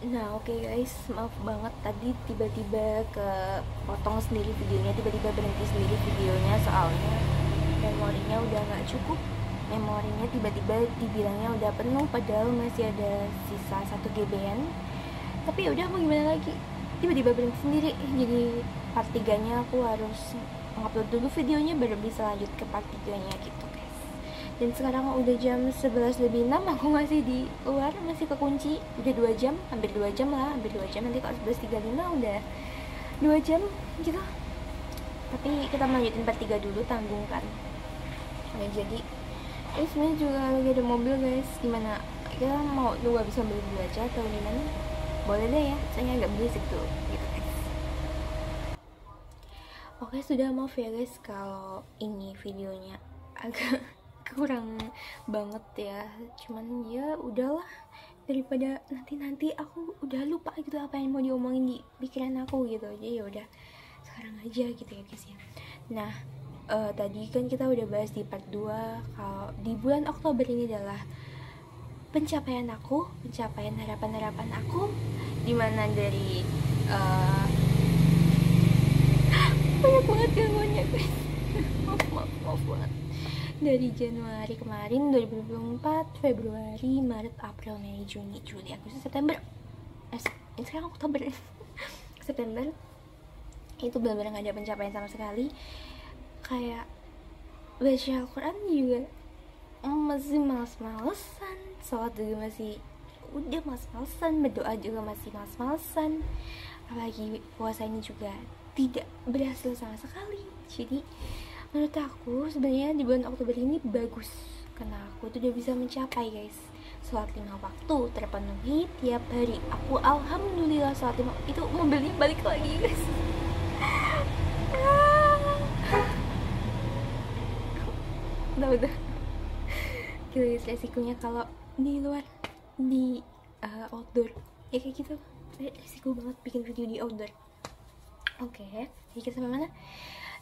Nah, oke guys, maaf banget tadi tiba-tiba ke potong sendiri videonya, tiba-tiba berhenti sendiri videonya soalnya memorinya udah nggak cukup. Memorinya tiba-tiba dibilangnya udah penuh padahal masih ada sisa 1 GB-an. Tapi ya udah mau gimana lagi? Tiba-tiba berhenti sendiri. Jadi part 3-nya aku harus ngupload dulu videonya baru bisa lanjut ke part 3-nya gitu. Dan sekarang udah jam 11 lebih 6, aku masih di luar, masih kekunci. Udah 2 jam, hampir 2 jam lah, hampir 2 jam. Nanti kalau 11.35 udah 2 jam gitu. Tapi kita melanjutin part 3 dulu, tanggung kan. Nah, jadi ini sebenarnya juga lagi ada mobil guys. Gimana? Kita mau nunggu habis mobil dulu aja atau gimana? Boleh deh ya, soalnya agak berisik tuh gitu guys. Oke, sudah maaf ya guys kalau ini videonya agak kurang banget ya, cuman ya udahlah, daripada nanti aku udah lupa gitu apa yang mau diomongin di pikiran aku gitu aja. Ya udah sekarang aja gitu ya guys ya. Nah, tadi kan kita udah bahas di part 2 kalau di bulan Oktober ini adalah pencapaian aku, pencapaian harapan-harapan aku, dimana dari uh, banyak banget gangguannya guys. maaf banget. Dari Januari kemarin 2024, Februari, Maret, April, Mei, Juni, Juli, Agustus, September. Ini sekarang Oktober. September itu benar-benar gak ada pencapaian sama sekali. Kayak baca Al-Quran juga masih males-malesan, sholat juga masih udah males-malesan, berdoa juga masih males-malesan, apalagi puasa ini juga tidak berhasil sama sekali. Jadi menurut aku sebenarnya di bulan Oktober ini bagus karena aku tuh udah bisa mencapai guys, sholat 5 waktu terpenuhi tiap hari. Aku alhamdulillah sholat 5 itu mobilnya balik lagi guys. Udah gitu guys, resikonya kalau di luar, di outdoor ya kayak gitu, resiko banget bikin video di outdoor. Oke, jadi kita sampai mana?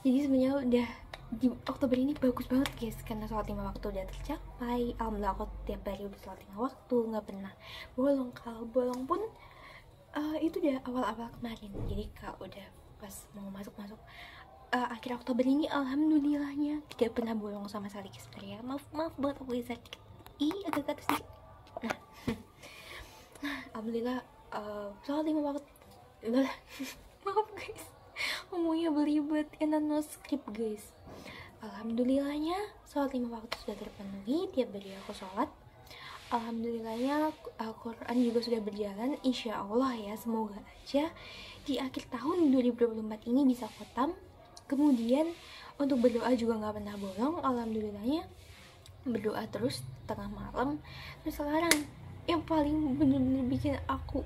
Jadi sebenarnya udah di Oktober ini bagus banget guys karena sholat 5 waktu udah tercapai. Alhamdulillah aku tiap hari udah sholat 5 waktu, nggak pernah bolong. Kalau bolong pun itu udah awal-awal kemarin. Jadi kalau udah pas mau masuk akhir Oktober ini alhamdulillahnya tidak pernah bolong sama sekali guys. Ya maaf banget aku geser dikit, agak ke atas dikit. Nah alhamdulillah sholat 5 waktu. Maaf guys, ngomongnya belibet karena no script guys. Alhamdulillahnya sholat 5 waktu sudah terpenuhi tiap hari aku sholat. Alhamdulillahnya Al-Quran juga sudah berjalan, insya Allah ya, semoga aja di akhir tahun 2024 ini bisa khotam. Kemudian untuk berdoa juga gak pernah bolong, alhamdulillahnya berdoa terus tengah malam. Terus sekarang yang paling bener-bener bikin aku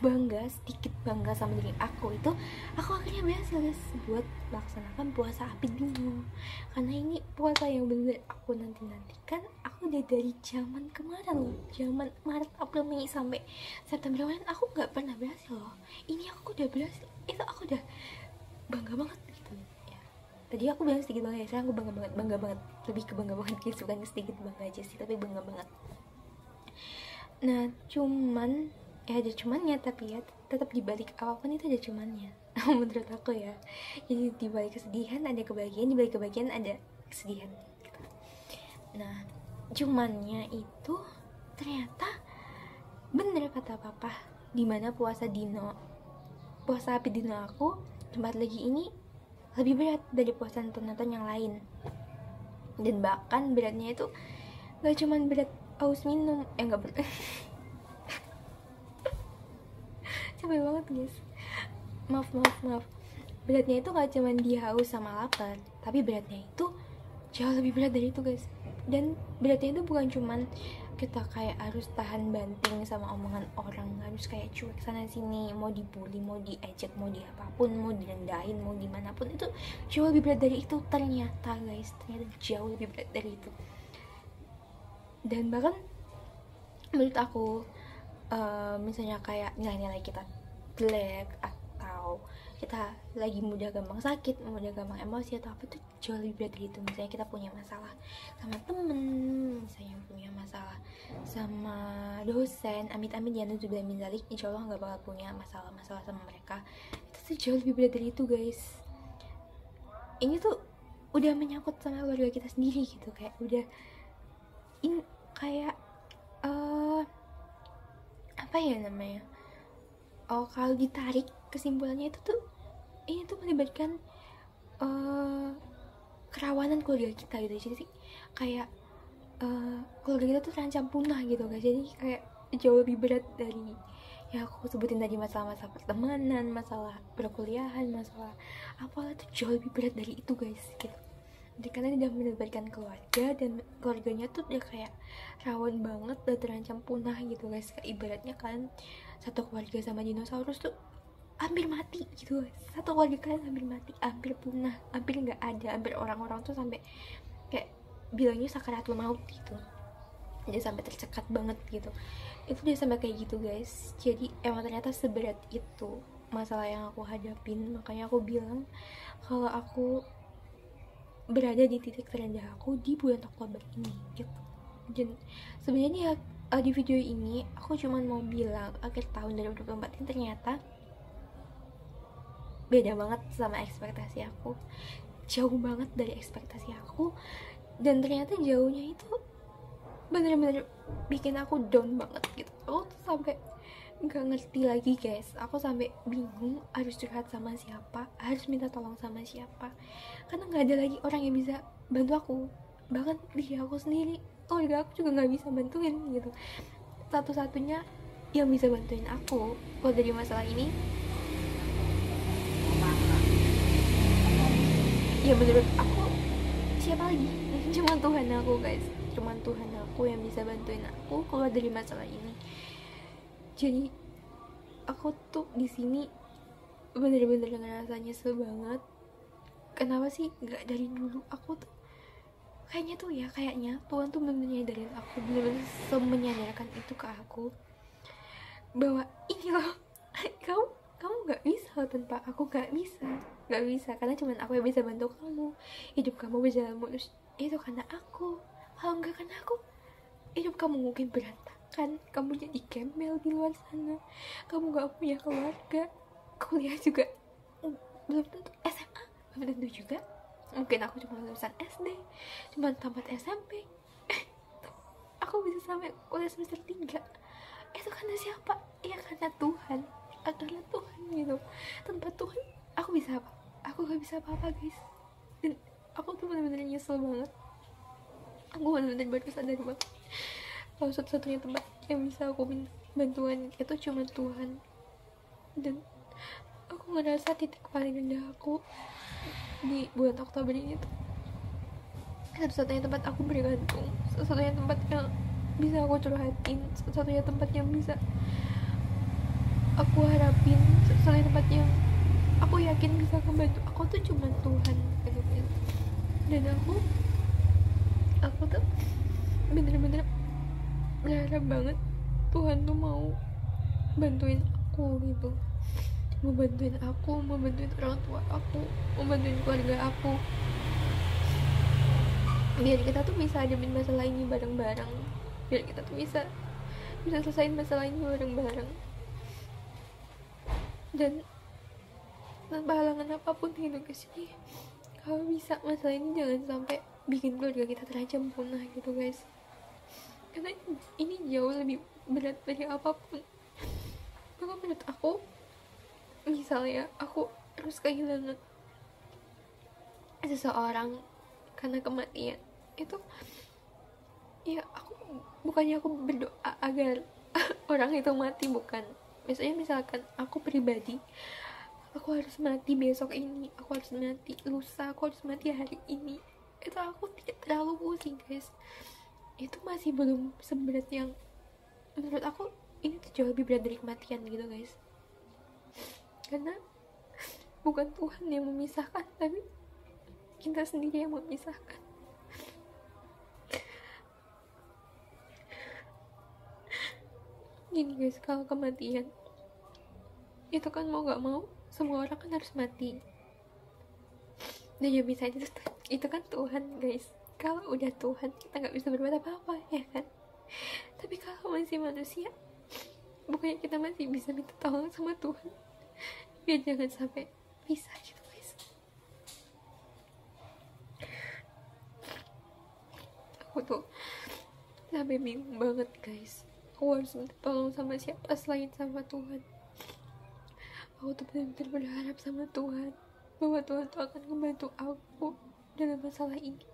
bangga, sedikit bangga sama diri aku itu, aku akhirnya berhasil guys buat melaksanakan puasa Abidino. Karena ini puasa yang bener aku nanti-nantikan. Aku udah dari zaman kemarin loh, zaman Maret, April, Mei sampai September kemarin aku gak pernah berhasil loh. Ini aku udah berhasil, itu aku udah bangga banget gitu ya. Tadi aku bilang sedikit bangga ya, sekarang aku bangga banget, lebih ke bangga banget guys, bukan sedikit bangga aja sih, tapi bangga banget. Nah cuman ada cumannya, tapi ya tetap dibalik apapun itu ada cumannya. Menurut aku ya, jadi dibalik kesedihan ada kebahagiaan, dibalik kebahagiaan ada kesedihan gitu. Nah cumannya itu ternyata bener kata papa, dimana puasa api dino aku tempat lagi ini lebih berat dari puasa nonton yang lain. Dan bahkan beratnya itu gak cuman berat haus minum, gak berat capek banget guys, maaf beratnya itu gak cuman dia haus sama lapar, tapi beratnya itu jauh lebih berat dari itu guys. Dan beratnya itu bukan cuman kita kayak harus tahan banting sama omongan orang, harus kayak cuek sana sini, mau dibully, mau diejek, mau diapapun, mau direndahin, mau dimanapun, itu jauh lebih berat dari itu ternyata guys, ternyata jauh lebih berat dari itu. Dan bahkan menurut aku misalnya kayak nilai-nilai kita jelek atau atau kita lagi mudah gampang sakit, mudah gampang emosi atau apa, itu jauh lebih berat dari itu. Misalnya kita punya masalah sama temen, misalnya punya masalah sama dosen, amit-amit ya juga min zalik, insya Allah nggak bakal punya masalah-masalah sama mereka. Itu tuh jauh lebih berat dari itu guys. Ini tuh udah menyangkut sama keluarga kita sendiri gitu, kayak udah kayak apa ya namanya, kalau ditarik kesimpulannya itu tuh, ini tuh melibatkan kerawanan keluarga kita gitu. Jadi kayak keluarga kita tuh terancam punah gitu guys. Jadi kayak jauh lebih berat dari ya aku sebutin tadi, masalah-masalah pertemanan, masalah perkuliahan, masalah apalah, tuh jauh lebih berat dari itu guys gitu. Jadi karena tidak melibatkan keluarga, dan keluarganya tuh udah kayak rawan banget, udah terancam punah gitu guys. Kayak ibaratnya kan satu keluarga sama dinosaurus tuh hampir mati gitu guys. Satu keluarga kalian hampir mati, hampir punah, hampir nggak ada, hampir orang-orang tuh sampai kayak bilangnya sakaratul maut gitu, dia sampai tercekat banget gitu. Itu dia sampai kayak gitu guys. Jadi emang ternyata seberat itu masalah yang aku hadapin. Makanya aku bilang kalau aku berada di titik terendah aku di bulan Oktober ini gitu. Dan sebenarnya di video ini aku cuma mau bilang akhir tahun 2024 ini ternyata beda banget sama ekspektasi aku, jauh banget dari ekspektasi aku. Dan ternyata jauhnya itu bener-bener bikin aku down banget gitu. Aku tuh sampai nggak ngerti lagi guys, aku sampai bingung harus curhat sama siapa, harus minta tolong sama siapa, karena nggak ada lagi orang yang bisa bantu aku. Bahkan diri aku sendiri, keluarga aku juga nggak bisa bantuin gitu. Satu-satunya yang bisa bantuin aku kalau dari masalah ini ya menurut aku siapa lagi, cuma Tuhan aku guys. Cuma Tuhan aku yang bisa bantuin aku keluar dari masalah ini. Jadi aku tuh di sini bener-bener ngerasa nyesel banget. Kenapa sih nggak dari dulu? Aku tuh kayaknya Tuhan tuh bener-bener nyadarin aku, bener-bener semenyadarkan itu ke aku bahwa ini loh, kamu nggak bisa tanpa aku, nggak bisa karena cuman aku yang bisa bantu kamu. Hidup kamu berjalan mulus itu karena aku. Kalau nggak karena aku, hidup kamu mungkin berantakan, kamu jadi gembel di luar sana, kamu gak punya keluarga, kuliah juga belum tentu, SMA belum tentu juga, mungkin aku cuma lulusan SD, cuma tamat SMP, aku bisa sampai kuliah semester 3. Itu karena siapa? Ya karena Tuhan, adalah Tuhan gitu. Tanpa Tuhan aku bisa apa? Aku gak bisa apa-apa guys. Dan aku tuh bener-bener nyesel banget. Aku bener-bener baru sadar banget kalau satu-satunya tempat yang bisa aku minta bantuan itu cuma Tuhan. Dan aku ngerasa titik paling rendah aku di bulan Oktober ini tuh satu-satunya tempat aku bergantung, satu-satunya tempat yang bisa aku curhatin, satu-satunya tempat yang bisa aku harapin, satu-satunya tempat yang aku yakin bisa membantu aku tuh cuma Tuhan gitu. Dan aku tuh bener-bener berharap banget Tuhan tuh mau bantuin aku gitu, mau bantuin aku, mau bantuin orang tua aku, mau bantuin keluarga aku, biar kita tuh bisa hadapin masalah ini bareng-bareng, biar kita tuh bisa selesaiin masalah ini bareng-bareng. Dan tanpa halangan apapun gitu guys. Jadi kalau bisa masalah ini jangan sampai bikin keluarga kita terancam punah gitu guys, karena ini jauh lebih berat dari apapun. Maka menurut aku, misalnya aku harus kehilangan seseorang karena kematian, itu ya aku bukannya aku berdoa agar orang itu mati, bukan. Misalkan aku pribadi, aku harus mati besok ini, aku harus mati lusa, aku harus mati hari ini, itu aku tidak terlalu pusing guys. Itu masih belum seberat yang menurut aku ini tuh jauh lebih berat dari kematian gitu guys. Karena bukan Tuhan yang memisahkan, tapi kita sendiri yang memisahkan. Gini guys, kalau kematian itu kan mau gak mau semua orang kan harus mati. Nah ya bisa itu kan Tuhan guys. Kalau udah Tuhan kita nggak bisa berbuat apa-apa ya kan. Tapi kalau masih manusia, bukannya kita masih bisa minta tolong sama Tuhan biar jangan sampai pisah gitu guys. Aku tuh sampai bingung banget guys, aku harus minta tolong sama siapa selain sama Tuhan. Aku tuh benar-benar berharap sama Tuhan bahwa Tuhan tuh akan membantu aku dalam masalah ini,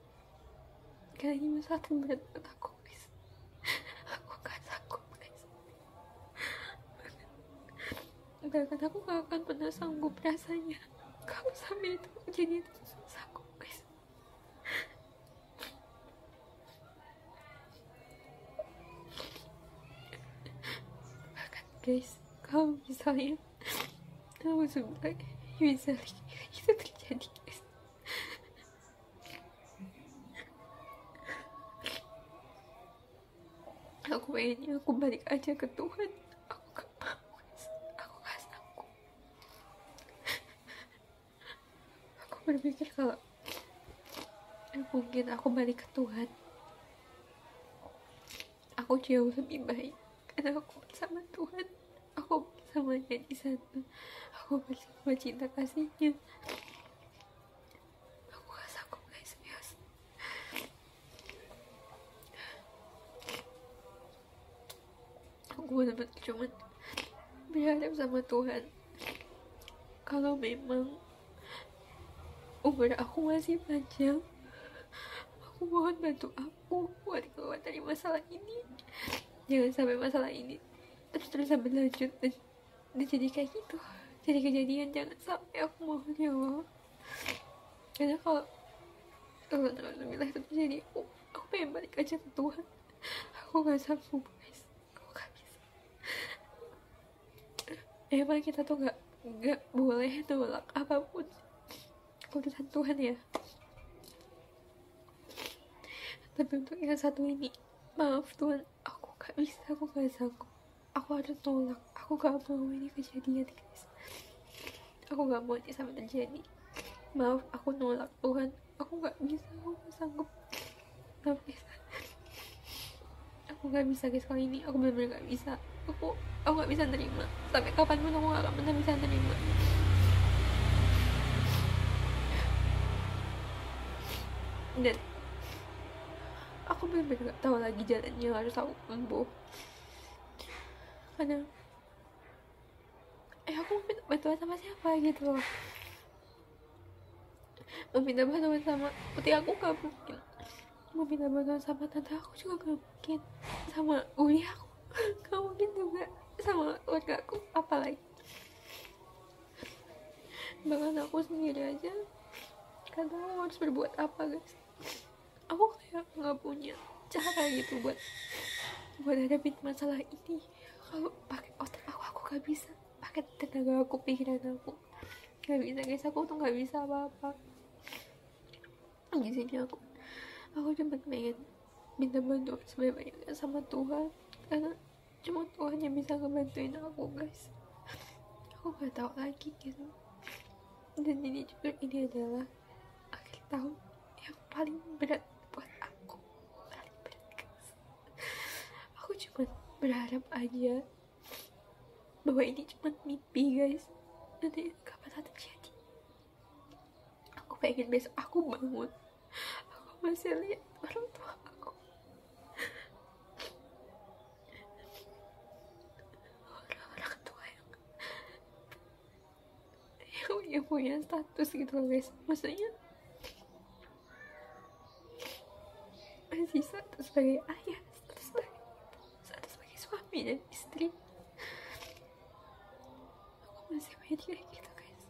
karena ini masalah terberat buat aku guys. Aku gak sanggup guys, bahkan aku gak akan pernah sanggup rasanya kalau sampai itu jadi sanggup guys. Bahkan guys, kalau misalnya aku sebenarnya bisa itu terjadi guys, aku pengennya aku balik aja ke Tuhan. Aku gak mau guys, aku gak sanggup. Aku berpikir kalau mungkin aku balik ke Tuhan, aku jauh lebih baik karena aku bersama Tuhan, aku bersamanya di sana, aku bersama cinta kasihnya. Aku gak sanggup guys, yes. Aku benar-benar cuma berharap sama Tuhan kalau memang umur aku masih panjang, aku mohon bantu aku buat keluar dari masalah ini. Jangan sampai masalah ini terus-terusan berlanjut dan jadi kayak gitu, jadi kejadian. Jangan sampai, aku mohon ya Allah. Karena kalau alhamdulillah itu terjadi, aku pengen balik aja ke Tuhan. Aku gak sanggup guys, aku gak bisa. Emang kita tuh gak boleh nolak apapun keputusan Tuhan ya. Tapi untuk yang satu ini, maaf Tuhan, aku gak bisa, aku gak sanggup. Aku harus tolak, aku gak mau ini kejadian guys. Aku gak mau ini sampai terjadi. Maaf, aku nolak Tuhan, aku gak bisa, aku gak sanggup. Maaf guys, aku gak bisa guys kali ini, aku benar-benar gak bisa. Aku gak bisa nerima, sampai kapanpun aku gak akan pernah bisa nerima. Dan aku benar-benar gak tahu lagi jalannya harus aku tempuh. Karena aku minta bantuan sama siapa gitu loh. Meminta bantuan sama putih aku gak mungkin, meminta bantuan sama tante aku juga gak mungkin, sama uli aku gak mungkin juga, sama keluarga aku apalagi. Bahkan aku sendiri aja kadang aku harus berbuat apa guys. Aku kayak gak punya cara gitu buat hadapin masalah ini. Kalau pakai otak aku gak bisa, pakai tenaga aku, pikiran aku gak bisa guys. Aku tuh gak bisa apa-apa di sini. Aku cuma pengen minta bantuan sebanyak-banyaknya sama Tuhan, karena cuma Tuhan yang bisa ngebantuin aku guys. Aku gak tahu lagi gitu. Dan ini jujur, ini adalah akhir tahun yang paling berat buat aku, paling berat guys. Aku cuma berharap aja bahwa ini cuma mimpi guys, nanti kapan saat terjadi. Aku pengen besok aku bangun, aku masih lihat orang tua aku, orang tua yang punya status gitu loh guys. Maksudnya masih status sebagai ayah, status sebagai ibu, status sebagai suami dan istri. Aku masih pengen kayak gitu guys.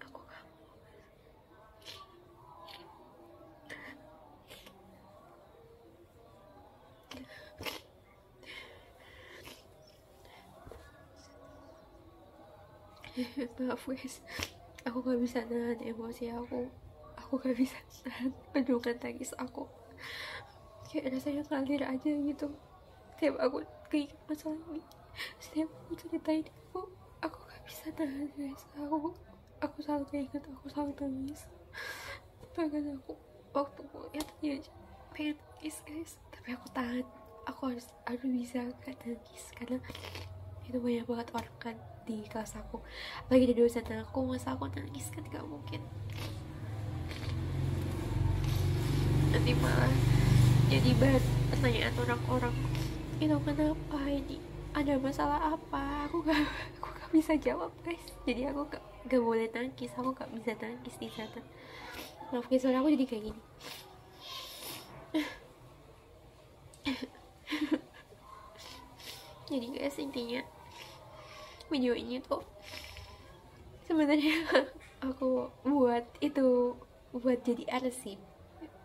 Aku gak mau. Maaf guys, aku gak bisa nahan emosi aku gak bisa nahan bendungan tangis aku. Kayak rasanya ngalir aja gitu. Setiap aku keinget masalah ini, setiap aku ceritain aku gak bisa tahan guys. Aku selalu ingat, aku selalu nangis. Bahkan aku waktu kuliah tadi aja pengen nangis guys, tapi aku tahan. Aku harus bisa gak nangis karena itu banyak banget orang kan di kelas aku, apalagi di dosen aku. Masa aku nangis kan gak mungkin, nanti malah jadi bahan pertanyaan orang-orang, itu kenapa, ini ada masalah apa. Aku gak bisa jawab guys, jadi aku gak boleh nangis. Aku gak bisa nangis di sana. Maaf guys, suara aku jadi kayak gini. Jadi guys, intinya video ini tuh sebenarnya aku buat jadi arsip,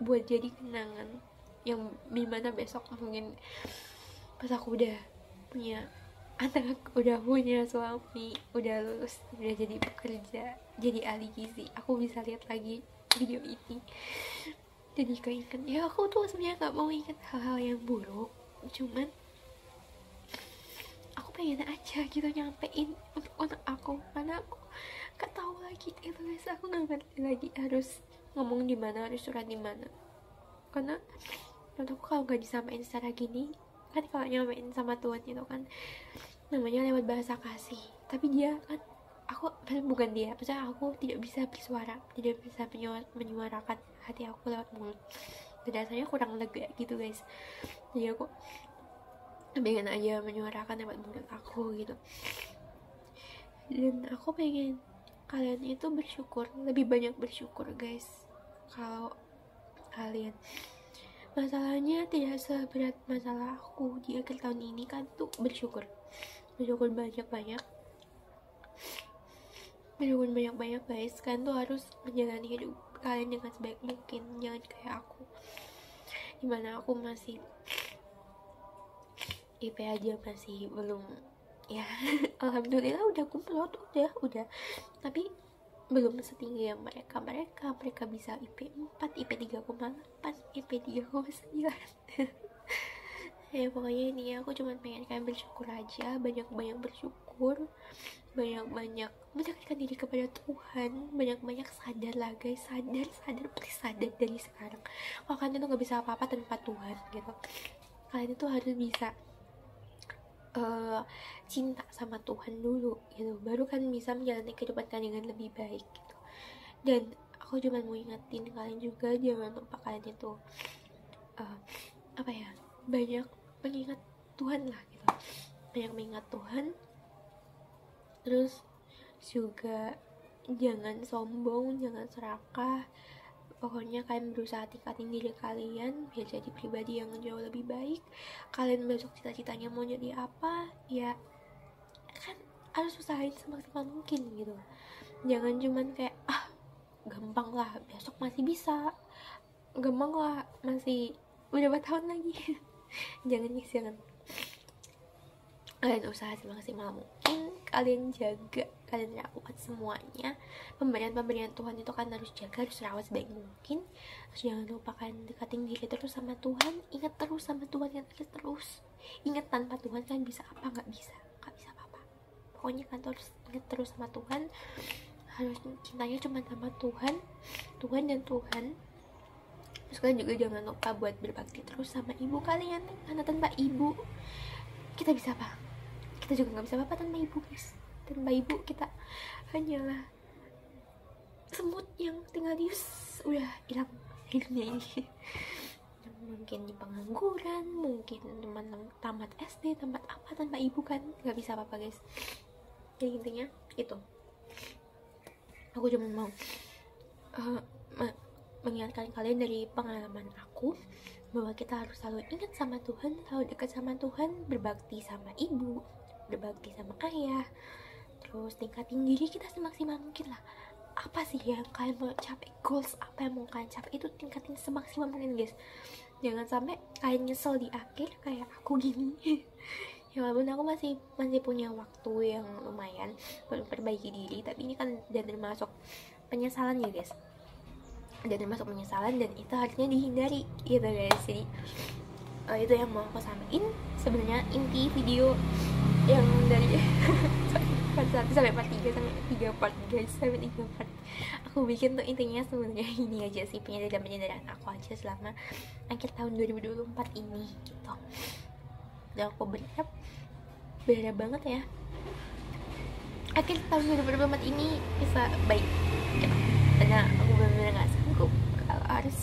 buat jadi kenangan yang dimana besok mungkin pas aku udah punya anak, udah punya suami, udah lulus, udah jadi bekerja, jadi ahli gizi, aku bisa lihat lagi video ini. Jadi keinget, ya aku tuh sebenarnya gak mau ingat hal-hal yang buruk, cuman aku pengen aja gitu nyampein untuk anak aku, karena aku gak tahu lagi itu guys. Aku gak ngerti lagi harus ngomong di mana, harus surat di mana, karena menurut aku kalau gak disamain secara gini kan, kalau nyampein sama Tuhan itu kan namanya lewat bahasa kasih. Tapi dia kan, bukan dia, maksudnya aku tidak bisa bersuara, tidak bisa menyuarakan hati aku lewat mulut, dan rasanya kurang lega gitu guys. Jadi aku pengen aja menyuarakan lewat mulut aku gitu. Dan aku pengen kalian itu bersyukur, lebih banyak bersyukur guys. Kalau kalian masalahnya tidak seberat masalah aku di akhir tahun ini kan, tuh bersyukur banyak-banyak guys. Kan tuh harus menjalani hidup kalian dengan sebaik mungkin, jangan kayak aku dimana aku masih IP aja masih belum ya. Alhamdulillah udah kumlot, udah, tapi belum setinggi yang mereka bisa IP 4, IP 3,8, IP 3,9. Ya pokoknya ini aku cuma pengen kalian bersyukur aja, banyak-banyak bersyukur, banyak-banyak mendekatkan diri kepada Tuhan, banyak-banyak sadar lah guys, please sadar dari sekarang kalau kalian itu gak bisa apa-apa tanpa Tuhan gitu. Kalian itu harus bisa cinta sama Tuhan dulu gitu, baru kan bisa menjalani kehidupan kalian dengan lebih baik gitu. Dan aku cuma mau ingetin kalian juga, jangan lupa kalian itu banyak mengingat Tuhan lah gitu, banyak mengingat Tuhan. Terus juga jangan sombong, jangan serakah. Pokoknya kalian berusaha tingkatin diri kalian biar jadi pribadi yang jauh lebih baik. Kalian besok cita-citanya mau jadi apa, ya kan harus usahain semaksimal mungkin gitu. Jangan cuman kayak gampang lah, besok masih bisa, gampang lah, masih berapa tahun lagi. jangan kalian usaha semaksimal mungkin, kalian jaga, kalian lakukan semuanya. Pemberian Tuhan itu kan harus jaga, harus rawat sebaik mungkin. Terus jangan lupa kalian dekatin diri terus sama Tuhan, ingat terus sama Tuhan, ingat tanpa Tuhan kalian bisa apa? Gak bisa apa-apa. Pokoknya kan harus ingat terus sama Tuhan, harus cintanya cuma sama Tuhan dan Tuhan. Terus kalian juga jangan lupa buat berbakti terus sama ibu kalian, karena tanpa ibu kita bisa apa? Kita juga gak bisa apa-apa tanpa ibu guys. Tanpa ibu kita hanyalah semut yang tinggal di udah hilang hidupnya ini. Mungkin di pengangguran, mungkin teman tamat SD, tamat apa, tanpa ibu kan gak bisa apa-apa guys. Jadi intinya itu, aku cuma mau mengingatkan kalian dari pengalaman aku bahwa kita harus selalu ingat sama Tuhan, selalu dekat sama Tuhan, berbakti sama ibu, berbakti sama ayah, terus tingkatin diri kita semaksimal mungkin lah. Apa sih yang kalian mau capai, goals apa yang mau kalian capai, itu tingkatin semaksimal mungkin guys. Jangan sampai kalian nyesel di akhir kayak aku gini. Ya walaupun aku masih punya waktu yang lumayan buat memperbaiki diri, tapi ini kan udah termasuk penyesalan ya guys, udah termasuk penyesalan, dan itu harusnya dihindari gitu guys. Jadi itu yang mau aku sampaikan sebenarnya, inti video yang dari part 1 sampai part 3 sampai 3 part guys, sampai 3 part aku bikin tuh. Intinya sebenarnya ini aja sih, penyadaran aku aja selama akhir tahun 2024 ini gitu. Dan aku berharap banget ya akhir tahun 2024 ini bisa baik gitu. Karena aku benar-benar gak sanggup kalau harus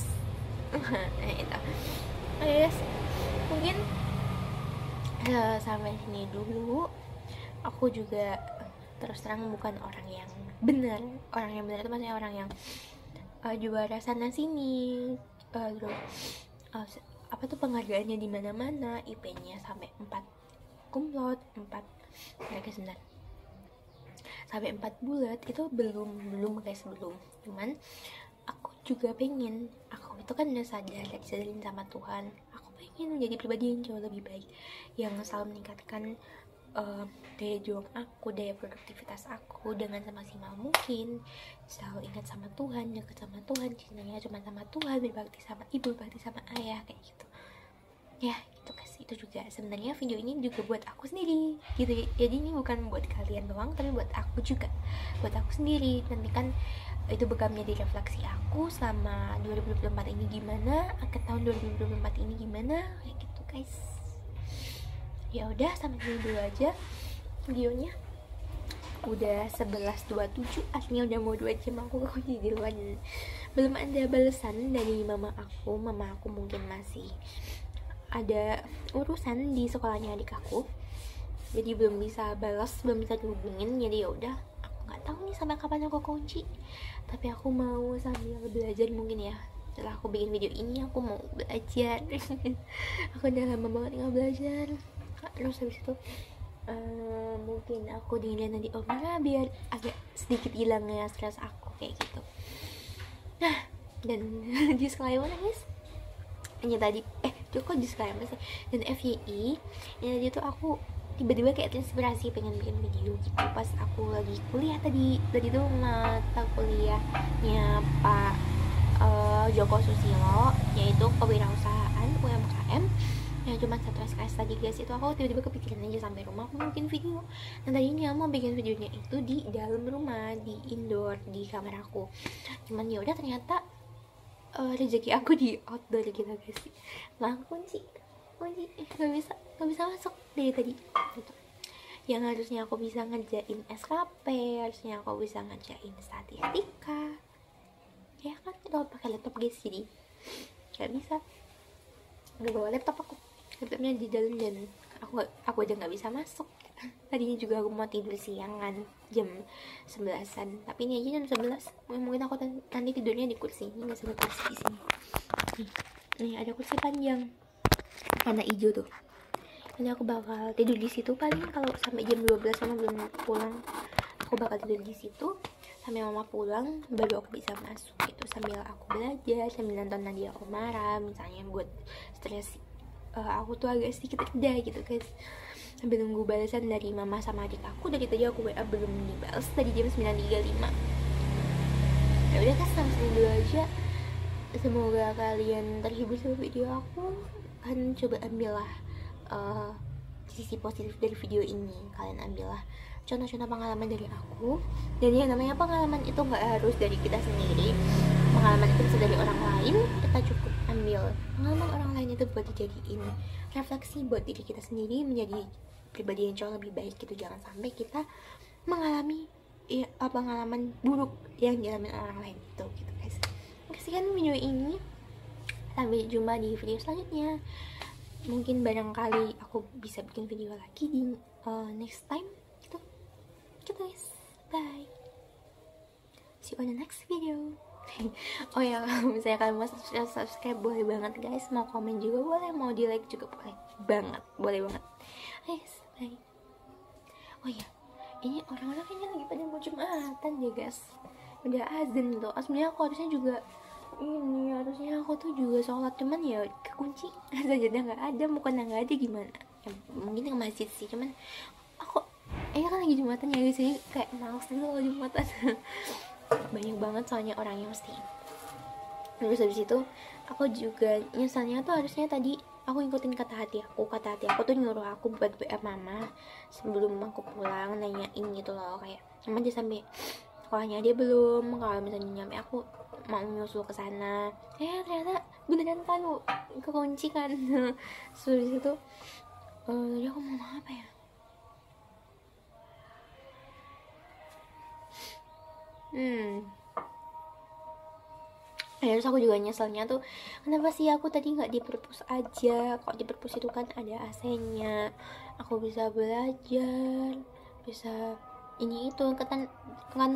itu. Guys, mungkin sampai sini dulu. Aku juga terus terang bukan orang yang benar. Orang yang benar itu maksudnya orang yang juara sana sini, apa tuh penghargaannya di mana-mana, IP-nya sampai 4 kumlot, 4 mereka sebentar sampai 4 bulat itu belum guys, belum. Cuman aku juga pengen, aku itu kan udah sadarin sama Tuhan, aku pengen menjadi pribadi yang jauh lebih baik, yang selalu meningkatkan daya juang aku, daya produktivitas aku dengan semaksimal mungkin, selalu ingat sama Tuhan, dekat sama Tuhan, cintanya cuma sama Tuhan, berbakti sama ibu, berbakti sama ayah, kayak gitu ya. Gitu guys, itu juga sebenarnya video ini juga buat aku sendiri gitu. Jadi ini bukan buat kalian doang, tapi buat aku juga, buat aku sendiri. Nanti kan itu bakal menjadi refleksi aku selama 2024 ini gimana, akhir tahun 2024 ini gimana, kayak gitu guys. Ya udah, sampai sini dulu aja videonya. Udah 11.27, aslinya udah mau 2 jam aku di luar. Belum ada balasan dari mama aku mungkin masih ada urusan di sekolahnya adik aku, jadi belum bisa balas, belum bisa dihubungin. Jadi ya udah, aku nggak tahu nih sampai kapan aku kunci, tapi aku mau sambil belajar mungkin ya. Setelah aku bikin video ini aku mau belajar aku udah lama banget nggak belajar. Terus habis itu mungkin aku dengerin nanti Omara biar agak sedikit hilang ya stres aku kayak gitu. Nah, dan disclaimer guys, ini tadi kok disclaimer sih, dan FYI ini tadi tuh aku tiba-tiba kayak terinspirasi pengen bikin video gitu pas aku lagi kuliah tadi tuh mata kuliahnya Pak Joko Susilo, yaitu kewirausahaan UMKM yang cuma 1 SKS tadi guys. Itu aku tiba-tiba kepikiran aja sampai rumah aku mau bikin video. Nah tadinya mau bikin videonya itu di dalam rumah, di indoor, di kamar aku, cuman ya udah ternyata rezeki aku di outdoor gitu guys. Nah kunci nggak bisa masuk dari tadi gitu. Yang harusnya aku bisa ngerjain SKP, harusnya aku bisa ngerjain statistika ya kan, kalau pakai laptop guys, jadi nggak bisa, nggak bawa laptop, aku laptopnya di dalam dan aku aja nggak bisa masuk. Tadinya juga aku mau tidur siangan jam 11-an, tapi ini aja jam 11. Mungkin aku nanti tidurnya di kursi ini, nggak ada kursi di sini. Nih ada kursi panjang warna hijau tuh, nanti aku bakal tidur di situ paling kalau sampai jam 12 sama belum pulang. Aku bakal tidur di situ sampai mama pulang, baru aku bisa masuk gitu, sambil aku belajar, sambil nonton Nadia Omara misalnya buat stres aku tuh agak sedikit reda gitu guys, sambil nunggu balasan dari mama sama adik aku. Dari tadi aku WA belum dibalas tadi jam 9.35. Ya udah kan, sampai sini dulu aja. Semoga kalian terhibur sama video aku. Kan coba ambillah sisi positif dari video ini, kalian ambillah contoh-contoh pengalaman dari aku. Dan yang namanya pengalaman itu nggak harus dari kita sendiri, pengalaman itu bisa dari orang lain. Kita cukup ambil pengalaman orang lain itu buat dijadiin refleksi buat diri kita sendiri, menjadi pribadi yang jauh lebih baik gitu. Jangan sampai kita mengalami pengalaman buruk yang dialami orang lain itu gitu guys. Sekian video ini, sampai jumpa di video selanjutnya. Mungkin barangkali aku bisa bikin video lagi di next time gitu guys. Bye, see you on the next video. Oh ya, kalau misalnya kalian mau subscribe boleh banget guys, mau komen juga boleh, mau di like juga boleh banget, guys. Bye. Oh ya, ini orang-orang kayaknya lagi pada mau jumatan ya guys, udah azan loh. Sebenarnya aku harusnya juga aku tuh juga sholat, cuman ya kekunci sajadahnya nggak ada, bukan nggak ada gimana ya, mungkin ke masjid sih, cuman aku kan lagi jumatan ya guys, jadi kayak males dulu kalau jumatan banyak banget soalnya orangnya mesti. Terus habis itu aku juga nyesalnya tuh harusnya tadi aku ngikutin kata hati aku tuh nyuruh aku buat WA mama sebelum aku pulang, nanyain gitu loh, kayak mama aja sampai sekolahnya dia belum, kalau misalnya nyampe aku mau nyusul ke sana. Ternyata beneran kan kekunci kan. So di situ tadi aku mau apa ya, terus aku juga nyeselnya tuh, kenapa sih aku tadi nggak di perpus aja, kok di perpus itu kan ada AC-nya, aku bisa belajar, bisa ini itu kan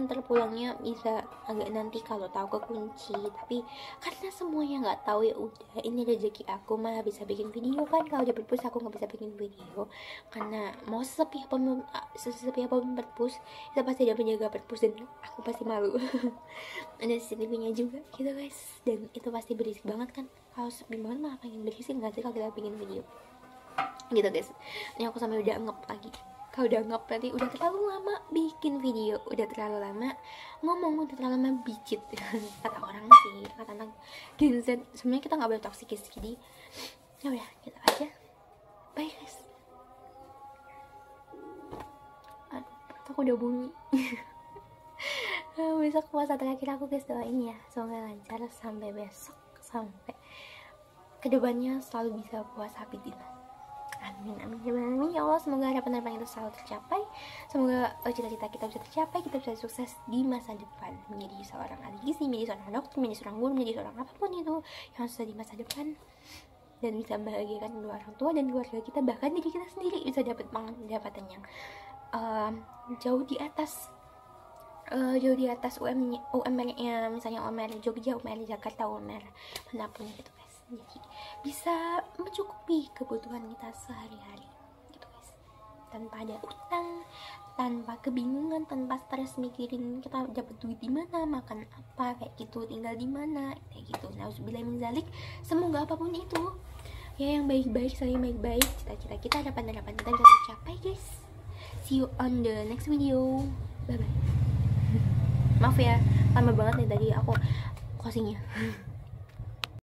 terpulangnya bisa agak nanti kalau tahu kekunci. Tapi karena semuanya nggak tahu, ya udah ini rezeki aku malah bisa bikin video kan. Kalau di perpus aku nggak bisa bikin video karena mau sesepi apapun perpus kita pasti ada penjaga perpus dan aku pasti malu. Ada CCTV-nya juga gitu guys, dan itu pasti berisik banget kan. Kalau sepi banget malah pengen berisik nggak sih kalau kita bikin video gitu guys. Ini aku sampai udah ngep lagi. Kalau udah ngap berarti udah terlalu lama bikin video, udah terlalu lama ngomong, udah terlalu lama bicit. Kata orang sih, kata anak Gen Z, sebenarnya kita nggak boleh toksikis, jadi ya udah gitu aja. Bye guys. Aduh, aku udah bunyi. Besok puasa terakhir aku guys, doain ya semoga lancar sampai besok, sampai kedepannya selalu bisa puasa bidillah. Amin amin amin ya Allah, semoga harapan-harapan itu selalu tercapai, semoga cita-cita kita bisa tercapai, kita bisa sukses di masa depan, menjadi seorang ahli gizi, menjadi seorang dokter, menjadi seorang guru, menjadi seorang apapun itu yang susah di masa depan, dan bisa membahagiakan kedua orang tua dan keluarga kita, bahkan diri kita sendiri bisa dapat pendapatan yang jauh di atas UMR-nya, misalnya UMR Jogja, UMR Jakarta, UMR manapun gitu guys. Jadi bisa mencukupi kebutuhan kita sehari-hari gitu guys, tanpa ada utang, tanpa kebingungan, tanpa stres mikirin kita dapat duit di mana, makan apa, kayak gitu, tinggal di mana, kayak gitu. Nauzubillah min zalik. Semoga apapun itu ya yang baik-baik, saling baik-baik, cita-cita kita, harapan-harapan kita bisa tercapai guys. See you on the next video. Bye bye. Maaf ya, lama banget nih tadi aku closingnya.